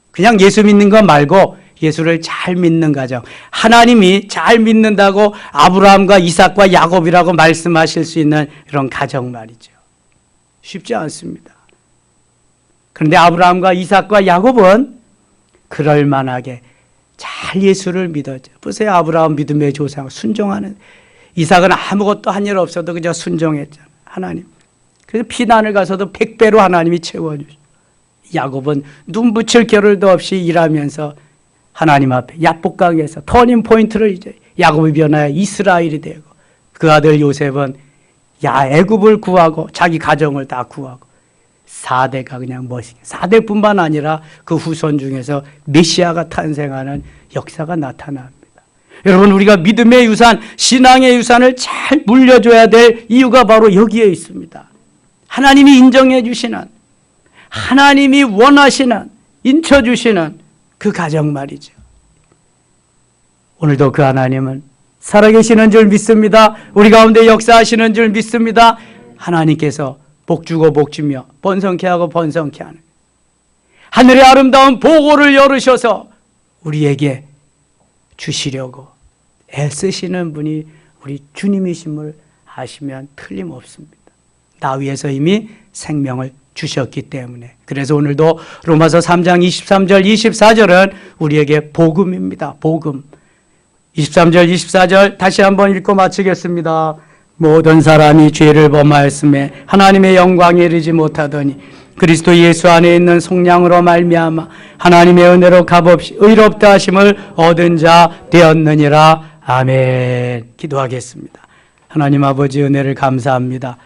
그냥 예수 믿는 것 말고 예수를 잘 믿는 가정, 하나님이 잘 믿는다고 아브라함과 이삭과 야곱이라고 말씀하실 수 있는 이런 가정 말이죠. 쉽지 않습니다. 그런데 아브라함과 이삭과 야곱은 그럴 만하게 잘 예수를 믿었죠. 보세요. 아브라함 믿음의 조상, 순종하는. 이삭은 아무것도 한 일 없어도 그저 순종했잖아요. 하나님. 그래서 피난을 가서도 100배로 하나님이 채워주죠. 야곱은 눈 붙일 겨를도 없이 일하면서 하나님 앞에 야복강에서 터닝 포인트를 이제 야곱이 변하여 이스라엘이 되고, 그 아들 요셉은 애굽을 구하고 자기 가정을 다 구하고 4대가 그냥 멋있게, 4대뿐만 아니라 그 후손 중에서 메시아가 탄생하는 역사가 나타납니다. 여러분, 우리가 믿음의 유산, 신앙의 유산을 잘 물려줘야 될 이유가 바로 여기에 있습니다. 하나님이 인정해 주시는, 하나님이 원하시는, 인쳐주시는 그 가정 말이죠. 오늘도 그 하나님은 살아계시는 줄 믿습니다. 우리 가운데 역사하시는 줄 믿습니다. 하나님께서 복주고 복주며 번성케 하고 번성케 하는 하늘의 아름다운 보고를 열으셔서 우리에게 주시려고 애쓰시는 분이 우리 주님이심을 아시면 틀림없습니다. 나 위해서 이미 생명을 주셨기 때문에. 그래서 오늘도 로마서 3장 23절 24절은 우리에게 복음입니다. 복음. 23절 24절 다시 한번 읽고 마치겠습니다. 모든 사람이 죄를 범하였음에 하나님의 영광에 이르지 못하더니 그리스도 예수 안에 있는 속량으로 말미암아 하나님의 은혜로 값없이 의롭다 하심을 얻은 자 되었느니라. 아멘. 기도하겠습니다. 하나님 아버지 은혜를 감사합니다.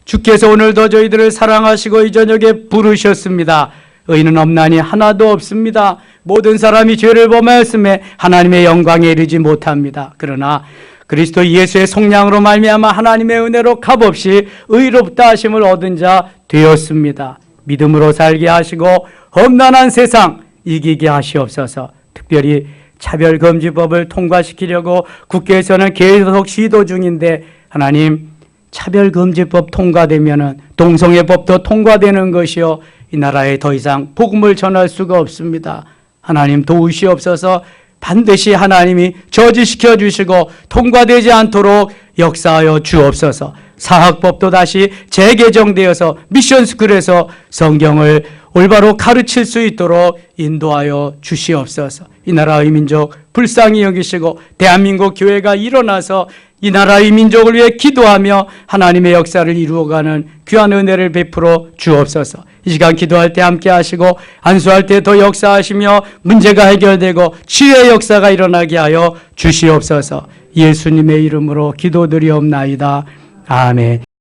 주께서 오늘도 저희들을 사랑하시고 이 저녁에 부르셨습니다. 의인은 없나니 하나도 없습니다. 모든 사람이 죄를 범하였음에 하나님의 영광에 이르지 못합니다. 그러나 그리스도 예수의 속량으로 말미암아 하나님의 은혜로 값없이 의롭다 하심을 얻은 자 되었습니다. 믿음으로 살게 하시고 험난한 세상 이기게 하시옵소서. 특별히 차별금지법을 통과시키려고 국회에서는 계속 시도 중인데 하나님, 차별금지법 통과되면은 동성애법도 통과되는 것이요, 이 나라에 더 이상 복음을 전할 수가 없습니다. 하나님 도우시옵소서. 반드시 하나님이 저지시켜 주시고 통과되지 않도록 역사하여 주옵소서. 사학법도 다시 재개정되어서 미션스쿨에서 성경을 올바로 가르칠 수 있도록 인도하여 주시옵소서. 이 나라의 민족 불쌍히 여기시고 대한민국 교회가 일어나서 이 나라의 민족을 위해 기도하며 하나님의 역사를 이루어가는 귀한 은혜를 베풀어 주옵소서. 이 시간 기도할 때 함께 하시고 안수할 때 더 역사하시며 문제가 해결되고 치유의 역사가 일어나게 하여 주시옵소서. 예수님의 이름으로 기도드리옵나이다. 아멘.